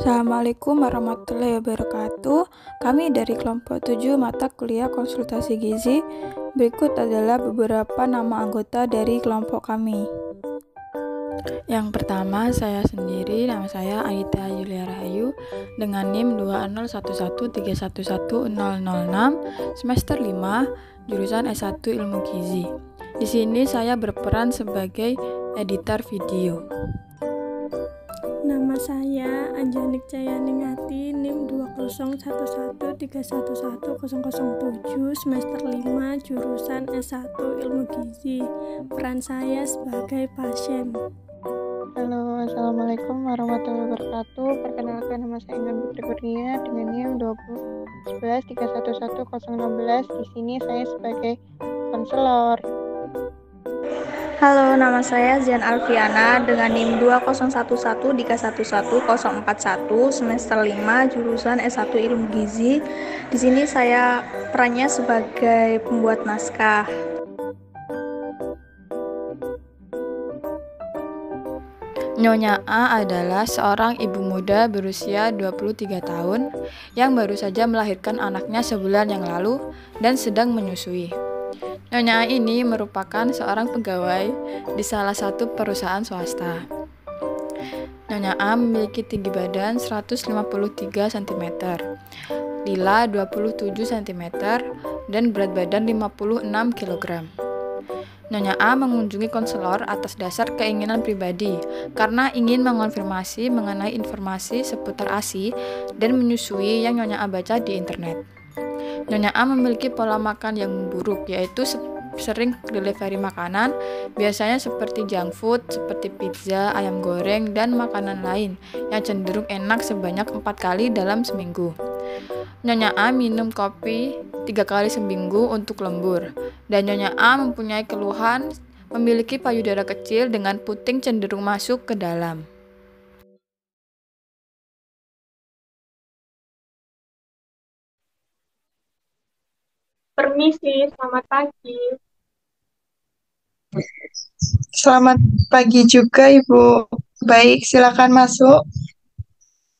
Assalamualaikum warahmatullahi wabarakatuh. Kami dari kelompok 7 mata kuliah konsultasi gizi. Berikut adalah beberapa nama anggota dari kelompok kami. Yang pertama, saya sendiri, nama saya Aida Yulia Rahayu dengan NIM 20113111006, semester 5, jurusan S1 Ilmu Gizi. Di sini saya berperan sebagai editor video. Nama saya Anjanik Cayaningati, NIM 20113111007, semester 5, jurusan S1 Ilmu Gizi. Peran saya sebagai pasien. Halo, Assalamualaikum warahmatullahi wabarakatuh. Perkenalkan, nama saya Intan Putri Kurnia dengan NIM 20113111016. Di sini saya sebagai konselor. Halo, nama saya Zian Alfiana dengan NIM 20113111041, semester 5, jurusan S1 Ilmu Gizi. Di sini saya perannya sebagai pembuat naskah. Nyonya A adalah seorang ibu muda berusia 23 tahun yang baru saja melahirkan anaknya sebulan yang lalu dan sedang menyusui. Nyonya A ini merupakan seorang pegawai di salah satu perusahaan swasta. Nyonya A memiliki tinggi badan 153 cm, lila 27 cm, dan berat badan 56 kg. Nyonya A mengunjungi konselor atas dasar keinginan pribadi karena ingin mengonfirmasi mengenai informasi seputar ASI dan menyusui yang Nyonya A baca di internet. Nyonya A memiliki pola makan yang buruk, yaitu sering delivery makanan, biasanya seperti junk food, seperti pizza, ayam goreng, dan makanan lain yang cenderung enak sebanyak 4 kali dalam seminggu. Nyonya A minum kopi 3 kali seminggu untuk lembur, dan Nyonya A mempunyai keluhan memiliki payudara kecil dengan puting cenderung masuk ke dalam. Permisi, selamat pagi. Selamat pagi juga, Ibu. Baik, silakan masuk.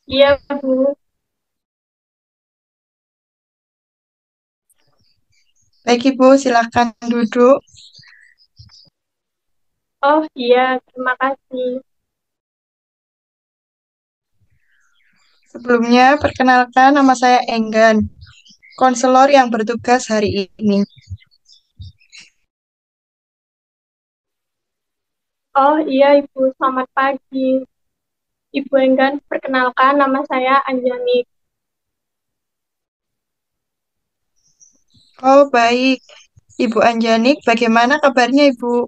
Iya, Bu. Baik, Ibu, silakan duduk. Oh iya, terima kasih. Sebelumnya, perkenalkan, nama saya Enggan, konselor yang bertugas hari ini. Oh iya, Ibu, selamat pagi. Ibu Enggan, perkenalkan nama saya Anjani. Oh, baik. Ibu Anjanik, bagaimana kabarnya, Ibu?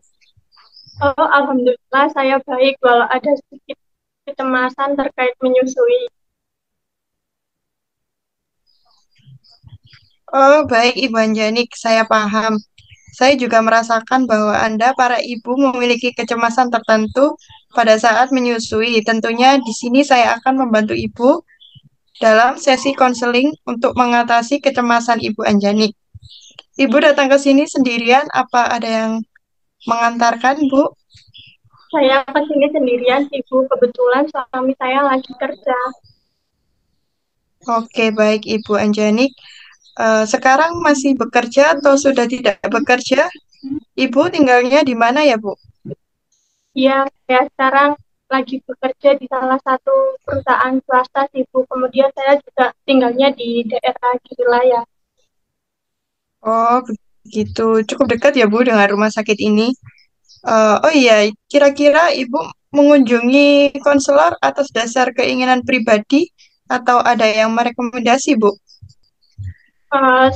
Oh, alhamdulillah saya baik walau ada sedikit kecemasan terkait menyusui. Oh, baik, Ibu Anjanik, saya paham. Saya juga merasakan bahwa Anda, para ibu, memiliki kecemasan tertentu pada saat menyusui. Tentunya di sini saya akan membantu Ibu dalam sesi konseling untuk mengatasi kecemasan Ibu Anjanik. Ibu datang ke sini sendirian, apa ada yang mengantarkan, Bu? Saya ke sini sendirian, Ibu. Kebetulan suami saya lagi kerja. Oke, baik, Ibu Anjanik. Sekarang masih bekerja atau sudah tidak bekerja? Ibu tinggalnya di mana ya, Bu? Iya, saya sekarang lagi bekerja di salah satu perusahaan swasta, Ibu. Kemudian saya juga tinggalnya di daerah Gilaya. Oh, begitu. Cukup dekat ya, Bu, dengan rumah sakit ini. Oh iya, kira-kira Ibu mengunjungi konselor atas dasar keinginan pribadi atau ada yang merekomendasi, Bu?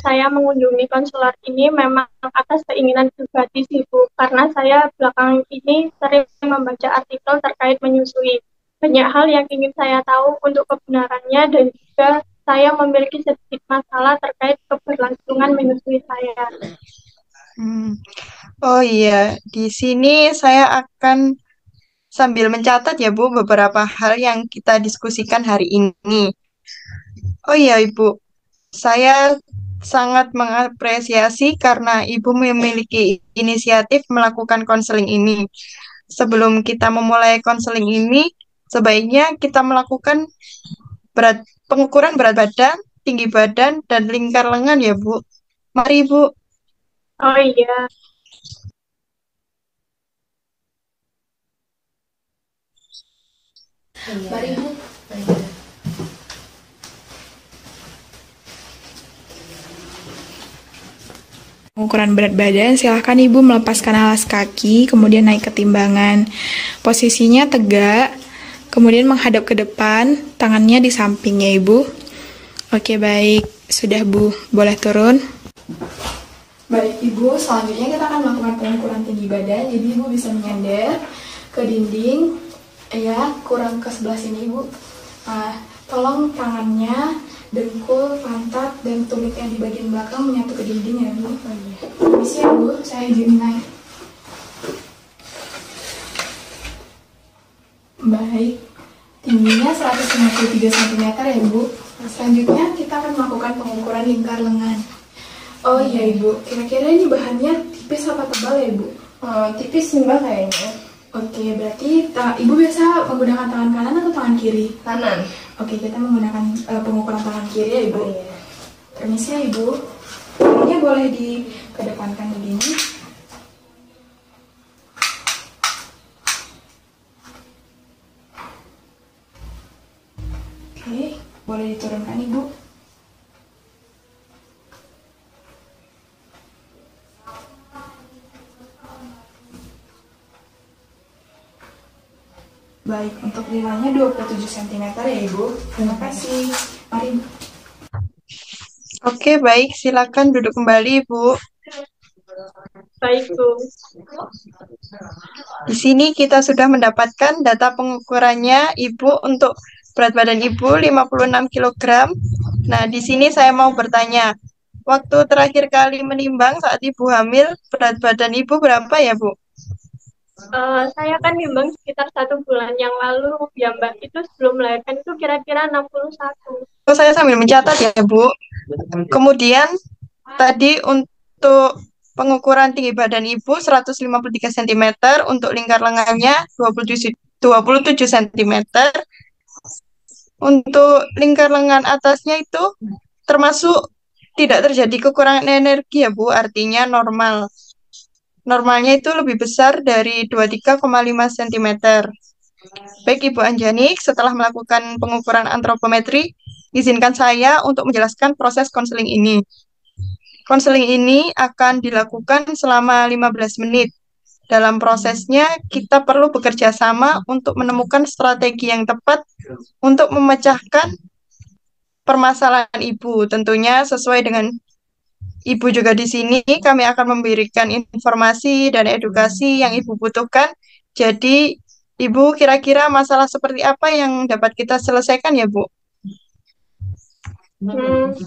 Saya mengunjungi konselor ini memang atas keinginan pribadi sih Bu, karena saya belakangan ini sering membaca artikel terkait menyusui. Banyak hal yang ingin saya tahu untuk kebenarannya dan juga saya memiliki sedikit masalah terkait keberlangsungan menyusui saya. Hmm. Oh iya, di sini saya akan sambil mencatat ya, Bu, beberapa hal yang kita diskusikan hari ini. Oh iya, Ibu, saya sangat mengapresiasi karena Ibu memiliki inisiatif melakukan konseling ini. Sebelum kita memulai konseling ini, sebaiknya kita melakukan berat pengukuran berat badan, tinggi badan, dan lingkar lengan ya, Bu. Mari, Bu. Oh iya, Mari Bu. Pengukuran berat badan, silahkan Ibu melepaskan alas kaki, kemudian naik ke timbangan. Posisinya tegak, kemudian menghadap ke depan, tangannya di sampingnya Ibu. Oke, baik. Sudah Bu, boleh turun. Baik Ibu, selanjutnya kita akan melakukan pengukuran tinggi badan. Jadi Ibu bisa menyender ke dinding, ya, kurang ke sebelah sini Ibu. Tolong tangannya, dengkul, pantat, dan tumit yang di bagian belakang menyatu ke dinding ya Bu. Permisi ya Bu, saya izin naik. Baik, tingginya 153 cm ya Bu. Selanjutnya kita akan melakukan pengukuran lingkar lengan. Oh iya Ibu, kira-kira ini bahannya tipis apa tebal ya Ibu? Tipis nih Mbak kayaknya. Oke, berarti Ibu biasa menggunakan tangan kanan atau tangan kiri? Kanan. Oke, kita menggunakan pengukuran tangan kiri ya Ibu. Oh, iya. Permisi ya Ibu. Tangannya boleh dikedepankan begini. Oke, boleh diturunkan Ibu. Baik, untuk nilainya 27 cm ya Ibu. Terima kasih. Mari Bu. Oke, baik. Silakan duduk kembali, Bu. baik Bu. Di sini kita sudah mendapatkan data pengukurannya Ibu untuk berat badan Ibu 56 kg. Nah, di sini saya mau bertanya, waktu terakhir kali menimbang saat Ibu hamil, berat badan Ibu berapa ya, Bu? Saya kan nimbang sekitar 1 bulan yang lalu, ya Mbak. Itu sebelum melahirkan itu kira-kira 61. Saya sambil mencatat ya, Bu. Kemudian, tadi untuk pengukuran tinggi badan Ibu 153 cm, untuk lingkar lengannya 27 cm. Untuk lingkar lengan atasnya itu termasuk tidak terjadi kekurangan energi ya Bu, artinya normal. Normalnya itu lebih besar dari 23,5 cm. Baik Ibu Anjanik, setelah melakukan pengukuran antropometri, izinkan saya untuk menjelaskan proses konseling ini. Konseling ini akan dilakukan selama 15 menit. Dalam prosesnya, kita perlu bekerja sama untuk menemukan strategi yang tepat untuk memecahkan permasalahan Ibu. Tentunya sesuai dengan Ibu juga di sini, kami akan memberikan informasi dan edukasi yang Ibu butuhkan. Jadi, Ibu kira-kira masalah seperti apa yang dapat kita selesaikan ya, Bu?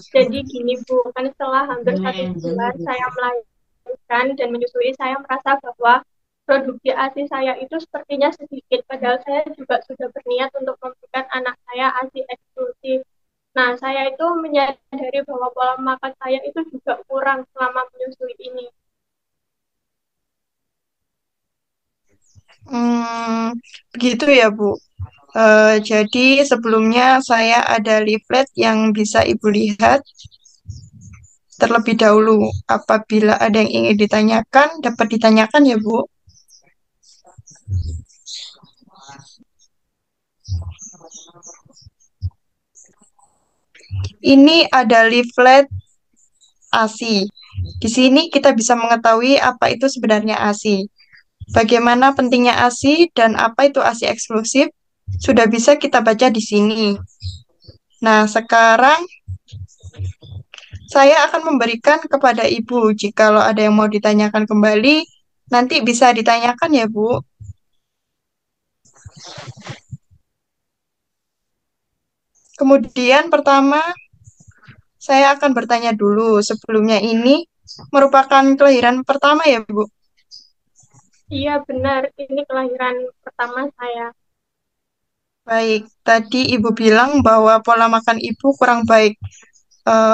Jadi gini Bu, kan setelah hampir 1 bulan saya melahirkan dan menyusui, saya merasa bahwa produksi ASI saya itu sepertinya sedikit, padahal saya juga sudah berniat untuk memberikan anak saya ASI eksklusif. Nah, saya itu menyadari bahwa pola makan saya itu juga kurang selama menyusui ini. Begitu ya, Bu. Jadi sebelumnya saya ada leaflet yang bisa Ibu lihat terlebih dahulu. Apabila ada yang ingin ditanyakan, dapat ditanyakan ya, Bu. Ini ada leaflet ASI. Di sini kita bisa mengetahui apa itu sebenarnya ASI. Bagaimana pentingnya ASI dan apa itu ASI eksklusif sudah bisa kita baca di sini. Nah, sekarang saya akan memberikan kepada Ibu. Jikalau ada yang mau ditanyakan kembali, nanti bisa ditanyakan ya, Bu. Kemudian pertama, saya akan bertanya dulu. Sebelumnya ini merupakan kelahiran pertama ya, Bu? Iya benar, ini kelahiran pertama saya. Baik, tadi Ibu bilang bahwa pola makan Ibu kurang baik.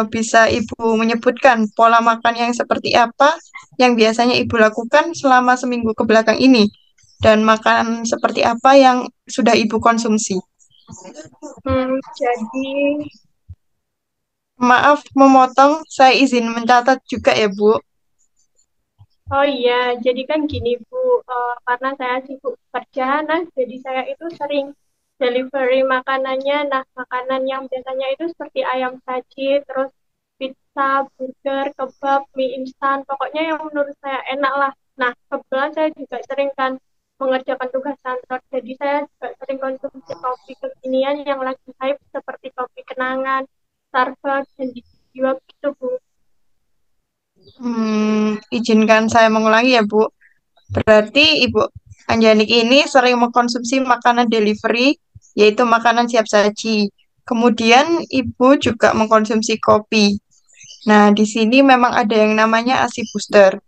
Bisa Ibu menyebutkan pola makan yang seperti apa yang biasanya Ibu lakukan selama seminggu ke belakang ini? Dan makan seperti apa yang sudah Ibu konsumsi? Jadi, Maaf memotong, saya izin mencatat juga ya, Bu. oh iya, jadi kan gini Bu, karena saya sibuk kerja, nah jadi saya itu sering delivery makanannya. Nah, makanan yang biasanya itu seperti ayam saji, terus pizza, burger, kebab, mie instan, pokoknya yang menurut saya enak lah. Nah, kebetulan saya juga sering kan mengerjakan tugas kantor, jadi saya juga sering konsumsi kopi kekinian yang lagi hype seperti kopi kenangan, Starbucks, dan juga gitu Bu. Izinkan saya mengulangi ya, Bu. Berarti Ibu Anjanik ini sering mengkonsumsi makanan delivery, yaitu makanan siap saji. Kemudian Ibu juga mengkonsumsi kopi. Nah, di sini memang ada yang namanya ASI booster,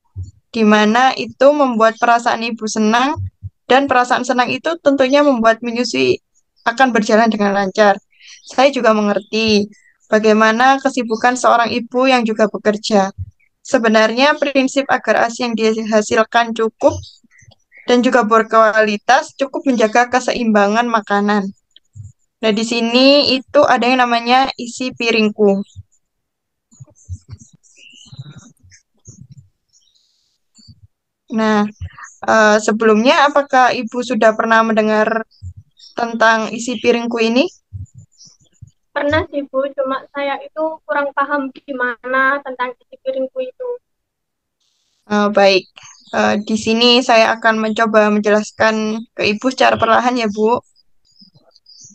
di mana itu membuat perasaan Ibu senang, dan perasaan senang itu tentunya membuat menyusui akan berjalan dengan lancar. Saya juga mengerti bagaimana kesibukan seorang ibu yang juga bekerja. Sebenarnya prinsip agar ASI yang dihasilkan cukup dan juga berkualitas cukup menjaga keseimbangan makanan. Nah, di sini itu ada yang namanya isi piringku. Nah, sebelumnya apakah Ibu sudah pernah mendengar tentang isi piringku ini? Pernah sih Bu, cuma saya itu kurang paham gimana tentang isi piringku itu. Baik, di sini saya akan mencoba menjelaskan ke Ibu secara perlahan ya, Bu.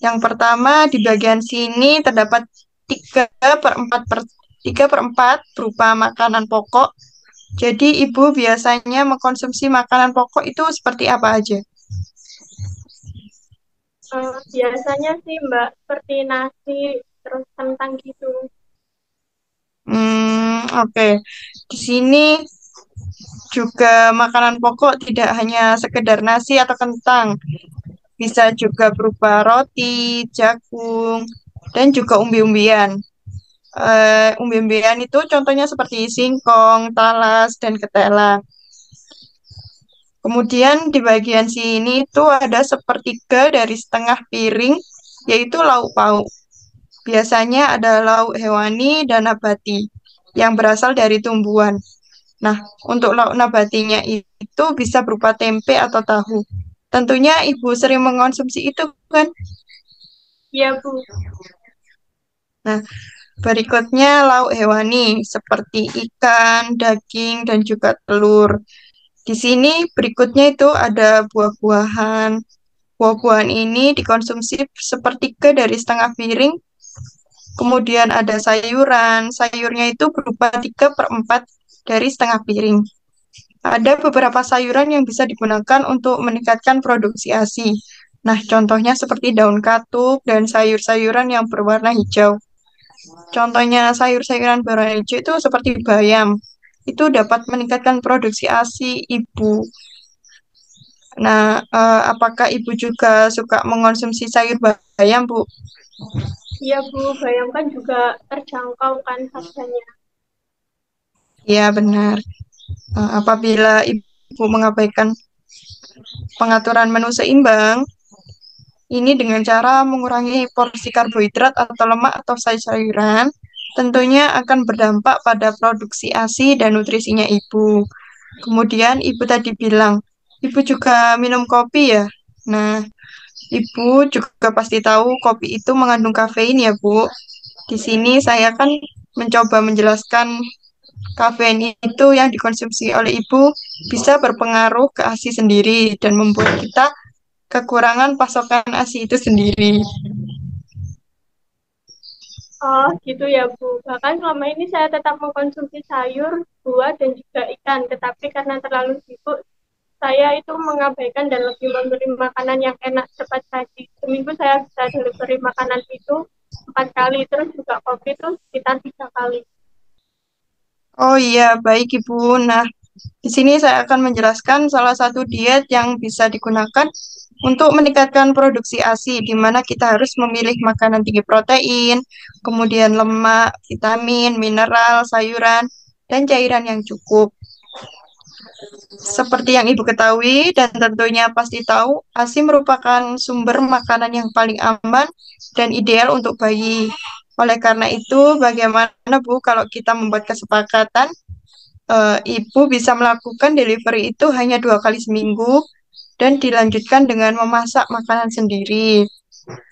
Yang pertama, di bagian sini terdapat 3/4 berupa makanan pokok. Jadi, Ibu biasanya mengkonsumsi makanan pokok itu seperti apa aja? Biasanya sih Mbak, seperti nasi, terus kentang gitu. Oke. Di sini juga makanan pokok tidak hanya sekedar nasi atau kentang, bisa juga berupa roti, jagung, dan juga umbi-umbian. Umbi-umbian itu contohnya seperti singkong, talas, dan ketela. Kemudian di bagian sini itu ada sepertiga dari setengah piring, yaitu lauk pauk. Biasanya ada lauk hewani dan nabati yang berasal dari tumbuhan. Nah, untuk lauk nabatinya itu bisa berupa tempe atau tahu. Tentunya Ibu sering mengonsumsi itu kan? Iya Bu. Nah, berikutnya lauk hewani seperti ikan, daging, dan juga telur. Di sini berikutnya itu ada buah-buahan. Buah-buahan ini dikonsumsi sepertiga dari setengah piring. Kemudian ada sayuran. Sayurnya itu berupa 3/4 dari setengah piring. Ada beberapa sayuran yang bisa digunakan untuk meningkatkan produksi ASI. Nah, contohnya seperti daun katuk dan sayur-sayuran yang berwarna hijau. Contohnya sayur-sayuran berwarna hijau itu seperti bayam. Itu dapat meningkatkan produksi ASI ibu. Nah, apakah ibu juga suka mengonsumsi sayur bayam, Bu? Iya Bu, bayangkan juga terjangkau kan harganya. Ya, benar. Apabila ibu mengabaikan pengaturan menu seimbang, ini dengan cara mengurangi porsi karbohidrat atau lemak atau sayur-sayuran, tentunya akan berdampak pada produksi ASI dan nutrisinya ibu. Kemudian ibu tadi bilang, ibu juga minum kopi ya? Nah, ibu juga pasti tahu kopi itu mengandung kafein ya, Bu. Di sini saya kan mencoba menjelaskan kafein itu yang dikonsumsi oleh ibu bisa berpengaruh ke ASI sendiri dan membuat kita kekurangan pasokan ASI itu sendiri. Oh gitu ya Bu. Bahkan selama ini saya tetap mengkonsumsi sayur, buah, dan juga ikan. Tetapi karena terlalu sibuk, saya itu mengabaikan dan lebih memberi makanan yang enak cepat saji. Seminggu saya bisa delivery makanan itu 4 kali, terus juga kopi itu sekitar 3 kali. Oh iya, baik Ibu. Nah, di sini saya akan menjelaskan salah satu diet yang bisa digunakan untuk meningkatkan produksi ASI, di mana kita harus memilih makanan tinggi protein, kemudian lemak, vitamin, mineral, sayuran, dan cairan yang cukup. Seperti yang Ibu ketahui dan tentunya pasti tahu, ASI merupakan sumber makanan yang paling aman dan ideal untuk bayi. Oleh karena itu, bagaimana Bu kalau kita membuat kesepakatan, Ibu bisa melakukan delivery itu hanya 2 kali seminggu dan dilanjutkan dengan memasak makanan sendiri.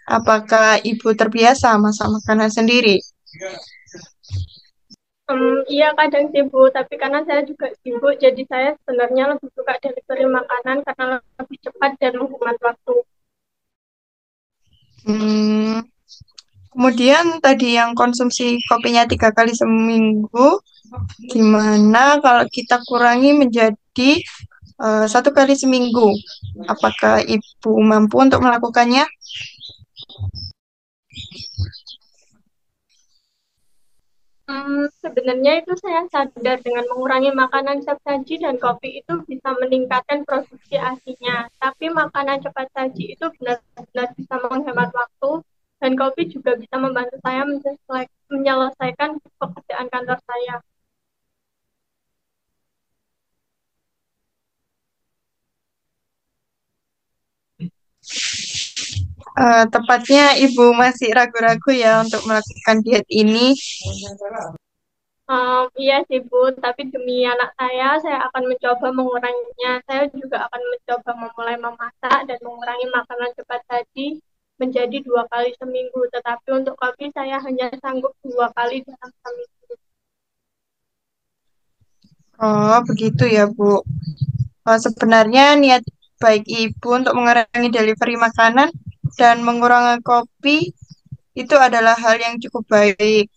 Apakah Ibu terbiasa masak makanan sendiri? Iya kadang sibuk, tapi karena saya juga sibuk, jadi saya sebenarnya lebih suka delivery makanan karena lebih cepat dan menghemat waktu. Hmm, Kemudian tadi yang konsumsi kopinya 3 kali seminggu, gimana kalau kita kurangi menjadi 1 kali seminggu? Apakah Ibu mampu untuk melakukannya? Sebenarnya itu saya sadar dengan mengurangi makanan cepat saji dan kopi itu bisa meningkatkan produksi ASI-nya. Tapi makanan cepat saji itu benar-benar bisa menghemat waktu dan kopi juga bisa membantu saya menyelesaikan pekerjaan kantor saya. Tepatnya Ibu masih ragu-ragu ya untuk melakukan diet ini. Iya sih Bu, tapi demi anak saya akan mencoba menguranginya. Saya juga akan mencoba memulai memasak dan mengurangi makanan cepat saji menjadi 2 kali seminggu. Tetapi untuk kopi saya hanya sanggup 2 kali dalam seminggu. Oh, begitu ya, Bu. Sebenarnya niat baik Ibu untuk mengurangi delivery makanan dan mengurangi kopi itu adalah hal yang cukup baik.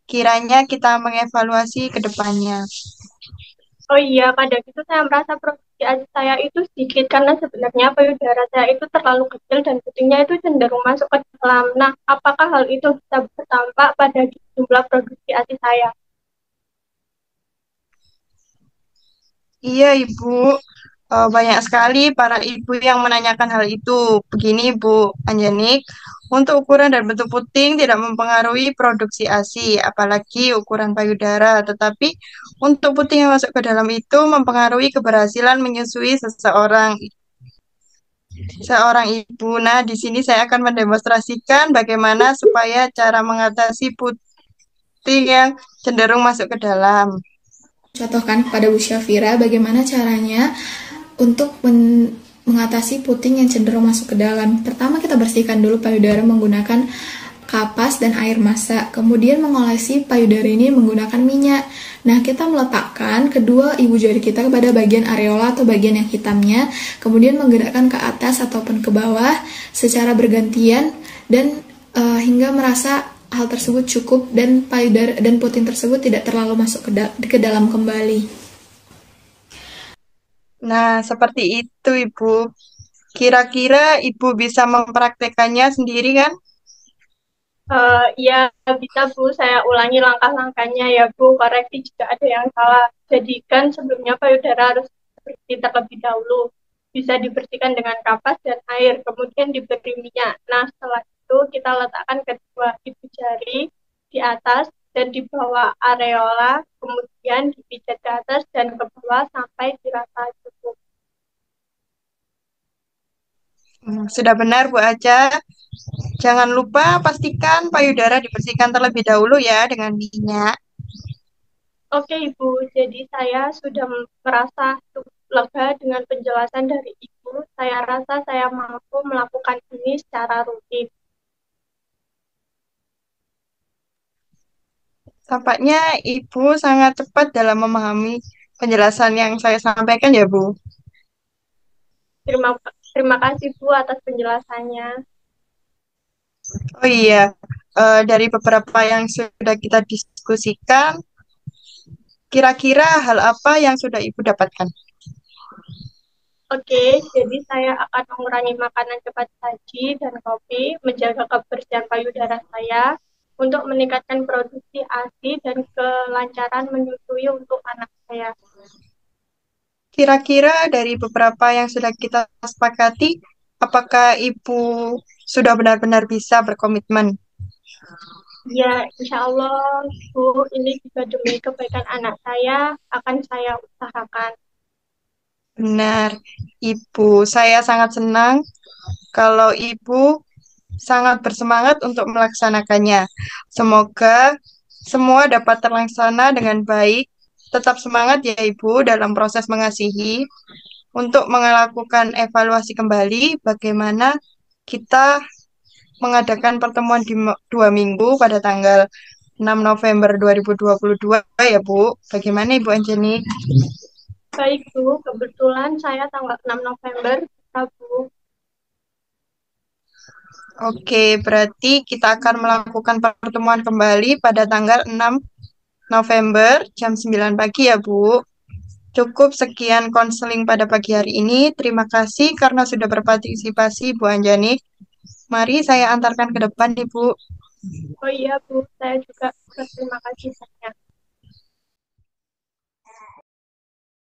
Kiranya kita mengevaluasi ke depannya. Oh iya, kadang itu saya merasa produksi ASI saya itu sedikit karena sebenarnya payudara saya itu terlalu kecil dan putingnya itu cenderung masuk ke dalam. Nah, apakah hal itu bisa berdampak pada jumlah produksi ASI saya? Iya, Ibu. Banyak sekali para ibu yang menanyakan hal itu. Begini, Bu Anjanik, untuk ukuran dan bentuk puting tidak mempengaruhi produksi ASI, apalagi ukuran payudara. Tetapi untuk puting yang masuk ke dalam itu mempengaruhi keberhasilan menyusui seorang ibu. Nah, di sini saya akan mendemonstrasikan bagaimana supaya cara mengatasi puting yang cenderung masuk ke dalam. Contohkan kepada Bu Syafira bagaimana caranya untuk mengatasi puting yang cenderung masuk ke dalam. Pertama kita bersihkan dulu payudara menggunakan kapas dan air masak. Kemudian mengolesi payudara ini menggunakan minyak. Nah, kita meletakkan kedua ibu jari kita kepada bagian areola atau bagian yang hitamnya, kemudian menggerakkan ke atas ataupun ke bawah secara bergantian dan hingga merasa hal tersebut cukup dan payudara dan puting tersebut tidak terlalu masuk ke dalam kembali. Nah, seperti itu, Ibu. Kira-kira Ibu bisa mempraktekannya sendiri kan? Ya bisa Bu, saya ulangi langkah-langkahnya ya Bu, koreksi jika ada yang salah. Jadikan sebelumnya payudara harus bersih terlebih dahulu. Bisa dibersihkan dengan kapas dan air, kemudian diberi minyak. Nah, setelah itu kita letakkan kedua ibu jari di atas dan di bawah areola, kemudian dipijat ke atas dan ke bawah sampai dirasa cukup. Sudah benar, Bu Aca. Jangan lupa pastikan payudara dibersihkan terlebih dahulu ya dengan minyak. Oke Ibu, jadi saya sudah merasa lega dengan penjelasan dari Ibu. Saya rasa saya mampu melakukan ini secara rutin. Tampaknya Ibu sangat cepat dalam memahami penjelasan yang saya sampaikan ya, Bu. Terima, terima kasih Bu atas penjelasannya. Oh iya, dari beberapa yang sudah kita diskusikan, kira-kira hal apa yang sudah Ibu dapatkan? Oke, jadi saya akan mengurangi makanan cepat saji dan kopi, menjaga kebersihan payudara saya, untuk meningkatkan produksi ASI dan kelancaran menyusui untuk anak saya. Kira-kira dari beberapa yang sudah kita sepakati, apakah Ibu sudah benar-benar bisa berkomitmen? Ya, insya Allah, Bu, ini juga demi kebaikan anak saya, akan saya usahakan. Benar, Ibu. Saya sangat senang kalau Ibu sangat bersemangat untuk melaksanakannya. Semoga semua dapat terlaksana dengan baik. Tetap semangat ya Ibu dalam proses mengasihi untuk melakukan evaluasi kembali bagaimana kita mengadakan pertemuan di 2 minggu pada tanggal 6 November 2022 ya Bu. Bagaimana Ibu Anjani? Baik, Bu. Kebetulan saya tanggal 6 November, bisa, Bu. Oke, berarti kita akan melakukan pertemuan kembali pada tanggal 6 November jam 9 pagi ya Bu. Cukup sekian konseling pada pagi hari ini. Terima kasih karena sudah berpartisipasi Bu Anjani. Mari saya antarkan ke depan Ibu. Oh iya, Bu. Saya juga berterima kasih banyak.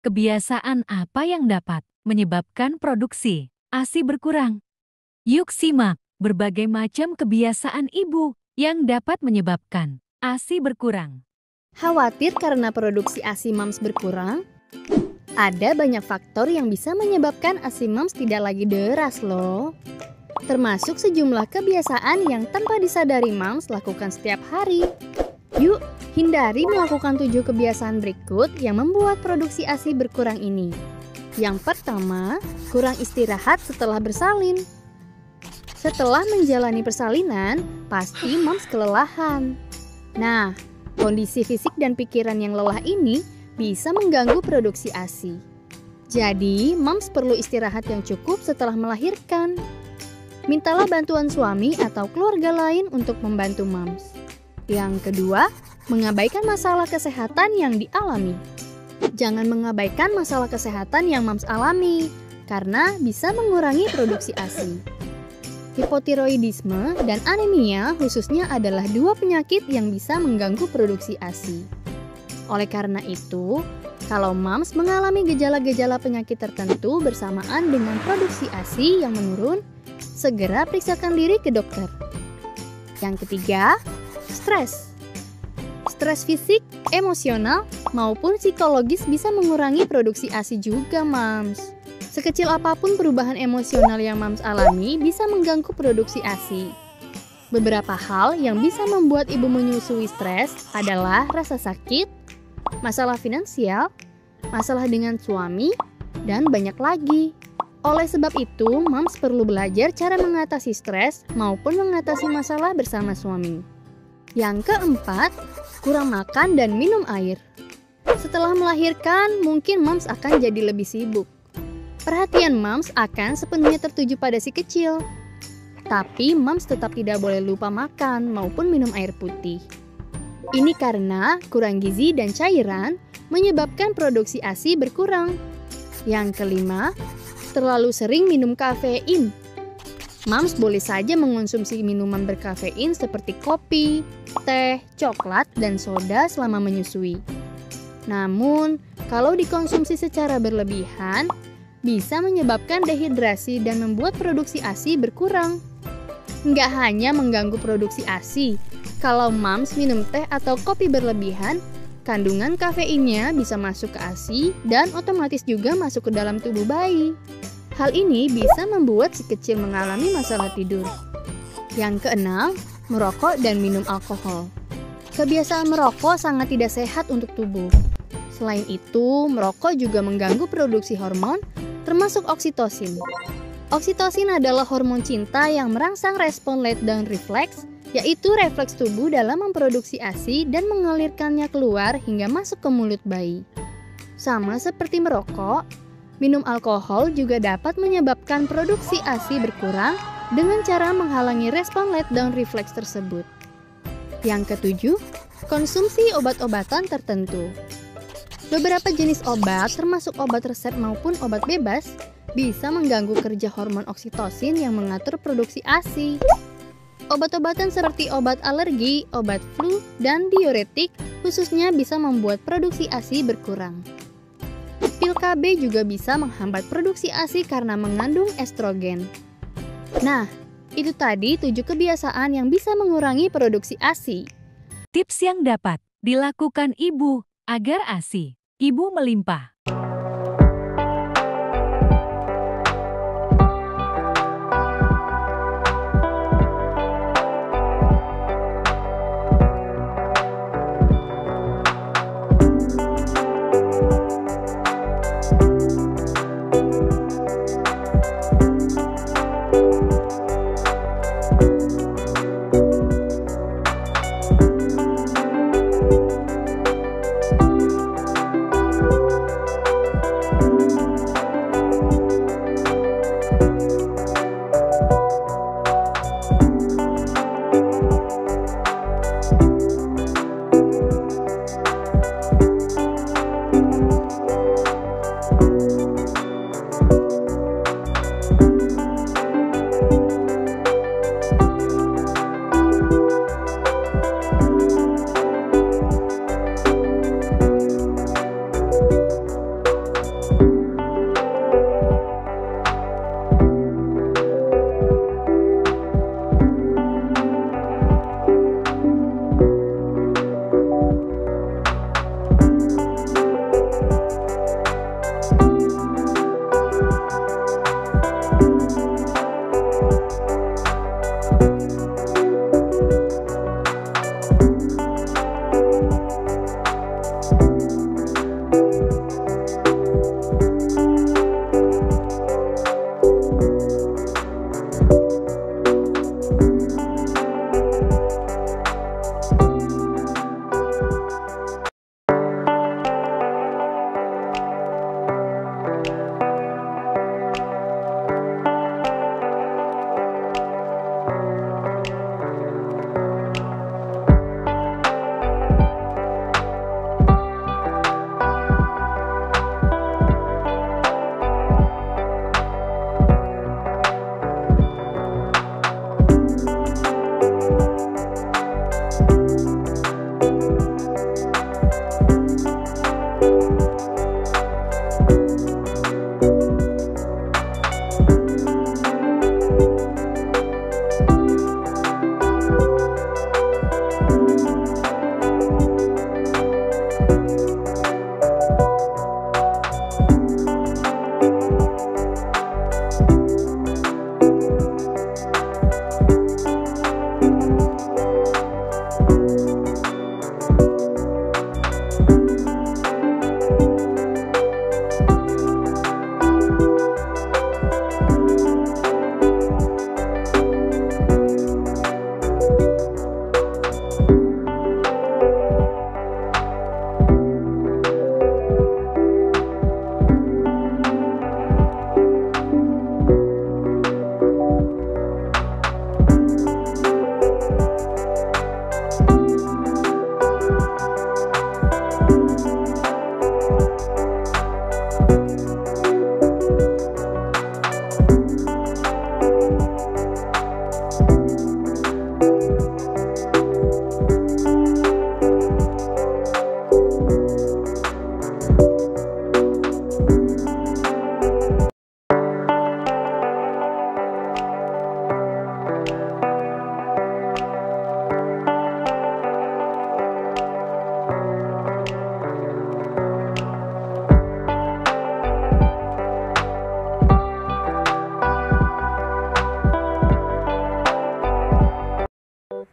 Kebiasaan apa yang dapat menyebabkan produksi ASI berkurang? Yuk simak berbagai macam kebiasaan ibu yang dapat menyebabkan ASI berkurang. Khawatir karena produksi ASI MAMS berkurang? Ada banyak faktor yang bisa menyebabkan ASI MAMS tidak lagi deras loh. Termasuk sejumlah kebiasaan yang tanpa disadari MAMS lakukan setiap hari. Yuk, hindari melakukan 7 kebiasaan berikut yang membuat produksi ASI berkurang ini. Yang pertama, kurang istirahat setelah bersalin. Setelah menjalani persalinan, pasti MAMS kelelahan. Nah, kondisi fisik dan pikiran yang lelah ini bisa mengganggu produksi ASI. Jadi, MAMS perlu istirahat yang cukup setelah melahirkan. Mintalah bantuan suami atau keluarga lain untuk membantu MAMS. Yang kedua, mengabaikan masalah kesehatan yang dialami. Jangan mengabaikan masalah kesehatan yang MAMS alami, karena bisa mengurangi produksi ASI. Hipotiroidisme dan anemia khususnya adalah 2 penyakit yang bisa mengganggu produksi ASI. Oleh karena itu, kalau MAMS mengalami gejala-gejala penyakit tertentu bersamaan dengan produksi ASI yang menurun, segera periksakan diri ke dokter. Yang ketiga, stres. Stres fisik, emosional, maupun psikologis bisa mengurangi produksi ASI juga, MAMS. Sekecil apapun perubahan emosional yang MAMS alami bisa mengganggu produksi ASI. Beberapa hal yang bisa membuat ibu menyusui stres adalah rasa sakit, masalah finansial, masalah dengan suami, dan banyak lagi. Oleh sebab itu, MAMS perlu belajar cara mengatasi stres maupun mengatasi masalah bersama suami. Yang keempat, kurang makan dan minum air. Setelah melahirkan, mungkin MAMS akan jadi lebih sibuk. Perhatian MAMS akan sepenuhnya tertuju pada si kecil. Tapi MAMS tetap tidak boleh lupa makan maupun minum air putih. Ini karena kurang gizi dan cairan menyebabkan produksi ASI berkurang. Yang kelima, terlalu sering minum kafein. MAMS boleh saja mengonsumsi minuman berkafein seperti kopi, teh, coklat, dan soda selama menyusui. Namun, kalau dikonsumsi secara berlebihan, bisa menyebabkan dehidrasi dan membuat produksi ASI berkurang. Nggak hanya mengganggu produksi ASI, kalau MAMS minum teh atau kopi berlebihan, kandungan kafeinnya bisa masuk ke ASI dan otomatis juga masuk ke dalam tubuh bayi. Hal ini bisa membuat si kecil mengalami masalah tidur. Yang keenam, merokok dan minum alkohol. Kebiasaan merokok sangat tidak sehat untuk tubuh. Selain itu, merokok juga mengganggu produksi hormon, termasuk oksitosin. Oksitosin adalah hormon cinta yang merangsang respon letdown reflex, yaitu refleks tubuh dalam memproduksi ASI dan mengalirkannya keluar hingga masuk ke mulut bayi. Sama seperti merokok, minum alkohol juga dapat menyebabkan produksi ASI berkurang dengan cara menghalangi respon letdown reflex tersebut. Yang ketujuh, konsumsi obat-obatan tertentu. Beberapa jenis obat, termasuk obat resep maupun obat bebas, bisa mengganggu kerja hormon oksitosin yang mengatur produksi ASI. Obat-obatan seperti obat alergi, obat flu, dan diuretik khususnya bisa membuat produksi ASI berkurang. Pil KB juga bisa menghambat produksi ASI karena mengandung estrogen. Nah, itu tadi 7 kebiasaan yang bisa mengurangi produksi ASI. Tips yang dapat dilakukan ibu agar ASI ibu melimpah.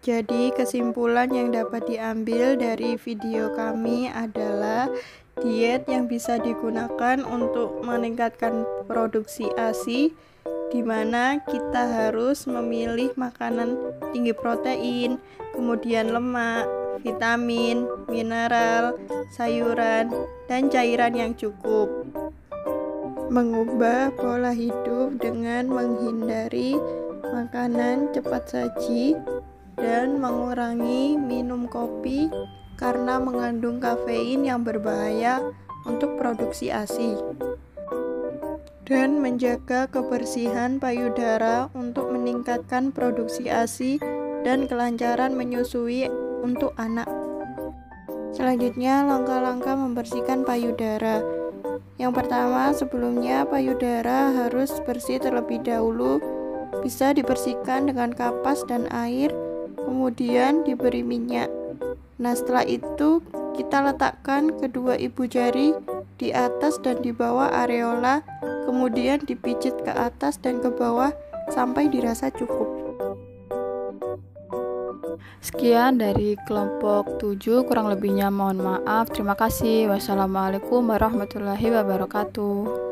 Jadi kesimpulan yang dapat diambil dari video kami adalah diet yang bisa digunakan untuk meningkatkan produksi ASI, di mana kita harus memilih makanan tinggi protein, kemudian lemak, vitamin, mineral, sayuran, dan cairan yang cukup. Mengubah pola hidup dengan menghindari makanan cepat saji dan mengurangi minum kopi karena mengandung kafein yang berbahaya untuk produksi ASI. Dan menjaga kebersihan payudara untuk meningkatkan produksi ASI dan kelancaran menyusui untuk anak. Selanjutnya, langkah-langkah membersihkan payudara. Yang pertama, sebelumnya payudara harus bersih terlebih dahulu. Bisa dibersihkan dengan kapas dan air, kemudian diberi minyak. Nah, setelah itu kita letakkan kedua ibu jari di atas dan di bawah areola, kemudian dipijit ke atas dan ke bawah sampai dirasa cukup. Sekian dari kelompok 7, kurang lebihnya mohon maaf. Terima kasih. Wassalamualaikum warahmatullahi wabarakatuh.